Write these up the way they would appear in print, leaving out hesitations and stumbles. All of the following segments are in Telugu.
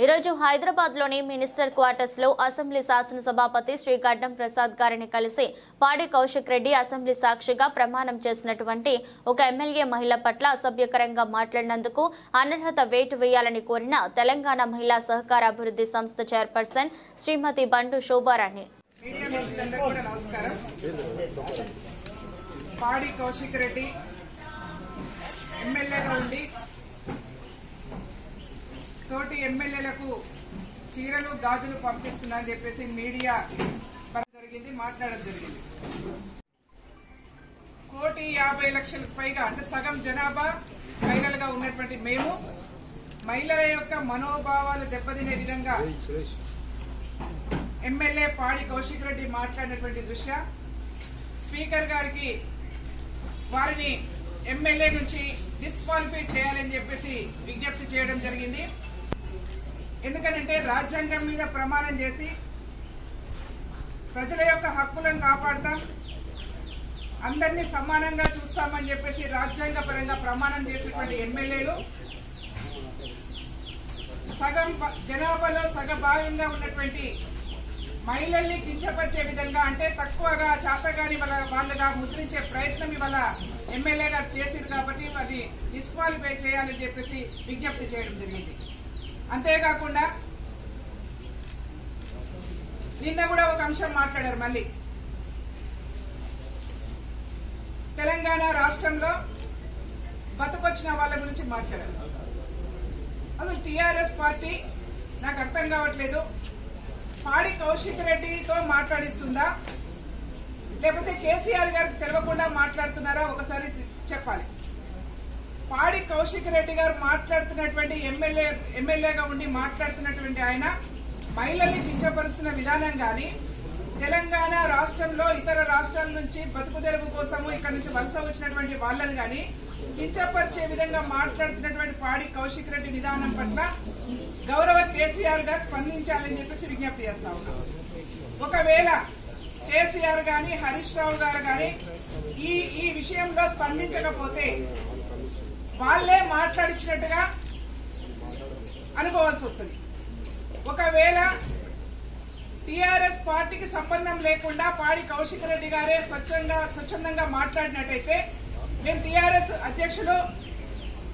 ఈరోజు హైదరాబాద్ లోని మినిస్టర్ క్వార్టర్స్ లో అసెంబ్లీ శాసనసభాపతి శ్రీ గడ్డం ప్రసాద్ గారిని కలిసి పాడి కౌశిక్ రెడ్డి అసెంబ్లీ సాక్షిగా ప్రమాణం చేసినటువంటి ఒక ఎమ్మెల్యే మహిళ పట్ల అసభ్యకరంగా మాట్లాడినందుకు అనర్హత వేటు వేయాలని కోరిన తెలంగాణ మహిళా సహకార అభివృద్ధి సంస్థ చైర్పర్సన్ శ్రీమతి బండు శోభారాణి. పాడి కౌశిక్ రెడ్డి ఎమ్మెల్యేగా ఉండి తోటి ఎమ్మెల్యేలకు చీరలు గాజులు పంపిస్తున్నారని చెప్పేసి మీడియా జరిగింది, మాట్లాడడం జరిగింది. 1,50,00,000 పైగా అంటే సగం జనాభా మహిళలుగా ఉన్నటువంటి మేము మహిళల యొక్క మనోభావాలు దెబ్బతినే విధంగా ఎమ్మెల్యే పాడి కౌశిక్ రెడ్డి మాట్లాడినటువంటి దృశ్య స్పీకర్ గారికి వారిని ఎమ్మెల్యే నుంచి డిస్క్వాలిఫై చేయాలని చెప్పేసి విజ్ఞప్తి చేయడం జరిగింది. ఎందుకంటే రాజ్యాంగం మీద ప్రమాణం చేసి ప్రజల యొక్క హక్కులను కాపాడతాం, అందరినీ సమానంగా చూస్తామని చెప్పేసి రాజ్యాంగ పరంగా ప్రమాణం చేసినటువంటి ఎమ్మెల్యేలు సగం జనాభాలో సగభాగంగా ఉన్నటువంటి మహిళల్ని కించపరిచే విధంగా అంటే తక్కువగా చాతగాని వాళ్ళగా ముద్రించే ప్రయత్నం ఇవాళ ఎమ్మెల్యే గారు చేసింది కాబట్టి మరి డిస్క్వాలిఫై చేయాలని చెప్పేసి విజ్ఞప్తి చేయడం జరిగింది. అంతేకాకుండా నిన్న కూడా ఒక అంశం మాట్లాడారు. మళ్ళీ తెలంగాణ రాష్ట్రంలో బతుకొచ్చిన వాళ్ళ గురించి మాట్లాడారు. అసలు టీఆర్ఎస్ పార్టీ నాకు అర్థం కావట్లేదు, పాడి కౌశిక్ రెడ్డితో మాట్లాడిస్తుందా లేకపోతే కేసీఆర్ గారికి తెలియకుండా మాట్లాడుతున్నారా ఒకసారి చెప్పాలి. పాడి కౌశిక్ రెడ్డి గారు మాట్లాడుతున్నటువంటి ఎమ్మెల్యేగా ఉండి మాట్లాడుతున్నటువంటి ఆయన మహిళల్ని కించపరుస్తున్న విధానం కానీ తెలంగాణ రాష్ట్రంలో ఇతర రాష్ట్రాల నుంచి బతుకుదెరువు కోసము ఇక్కడ నుంచి వలస వచ్చినటువంటి వాళ్ళని కానీ కించపరిచే విధంగా మాట్లాడుతున్నటువంటి పాడి కౌశిక్ రెడ్డి విధానం పట్ల గౌరవ కేసీఆర్ గారు స్పందించాలని చెప్పేసి విజ్ఞప్తి చేస్తా ఉన్నాం. ఒకవేళ కేసీఆర్ గాని హరీష్ రావు గారు గాని ఈ విషయంలో స్పందించకపోతే వాళ్ళే మాట్లాడించినట్టుగా అనుకోవాల్సి వస్తుంది. ఒకవేళ టీఆర్ఎస్ పార్టీకి సంబంధం లేకుండా పాడి కౌశిక్ రెడ్డి గారే స్వచ్ఛందంగా మాట్లాడినట్టయితే మేము టీఆర్ఎస్ అధ్యక్షులు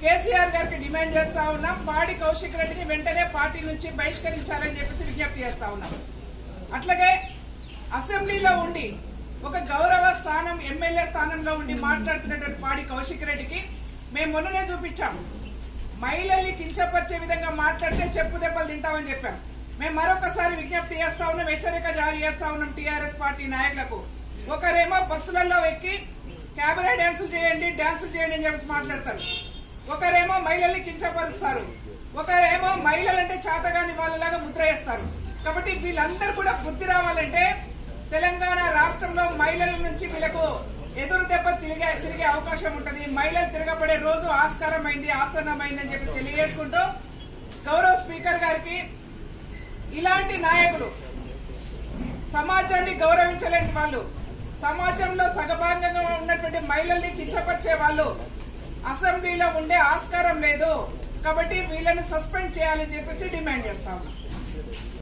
కేసీఆర్ గారికి డిమాండ్ చేస్తా ఉన్నాం, పాడి కౌశిక్ రెడ్డిని వెంటనే పార్టీ నుంచి బహిష్కరించాలని చెప్పేసి విజ్ఞప్తి చేస్తా ఉన్నాం. అట్లాగే అసెంబ్లీలో ఉండి ఒక గౌరవ స్థానం ఎమ్మెల్యే స్థానంలో ఉండి మాట్లాడుతున్నటువంటి పాడి కౌశిక్ రెడ్డికి మేము మొన్ననే చూపించాం, మహిళల్ని కించపరిచే విధంగా మాట్లాడితే చెప్పు దెబ్బలు తింటామని చెప్పాం. మేము మరొకసారి విజ్ఞప్తి చేస్తా ఉన్నాం, హెచ్చరిక జారీ చేస్తా ఉన్నాం టీఆర్ఎస్ పార్టీ నాయకులకు. ఒకరేమో బస్సులలో ఎక్కి క్యాబరే డ్యాన్సులు చేయండి అని చెప్పేసి మాట్లాడతారు, ఒకరేమో మహిళల్ని కించపరుస్తారు, ఒకరేమో మహిళలంటే చేతగాని వాళ్ళలాగా ముద్ర వేస్తారు. కాబట్టి వీళ్ళందరూ కూడా బుద్ధి రావాలంటే తెలంగాణ రాష్ట్రంలో మహిళల నుంచి వీళ్ళకు ఎదురు దెబ్బ తిరిగే అవకాశం ఉంటుంది. మహిళలు తిరగబడే రోజు ఆసన్నమైంది అని చెప్పి తెలియజేసుకుంటూ గౌరవ స్పీకర్ గారికి ఇలాంటి నాయకులు సమాజాన్ని గౌరవించలేని వాళ్ళు, సమాజంలో సగభాగంగా ఉన్నటువంటి మహిళల్ని కించపరిచే వాళ్ళు అసెంబ్లీలో ఉండే ఆస్కారం లేదు. కాబట్టి వీళ్ళని సస్పెండ్ చేయాలని చెప్పేసి డిమాండ్ చేస్తా ఉన్నాం.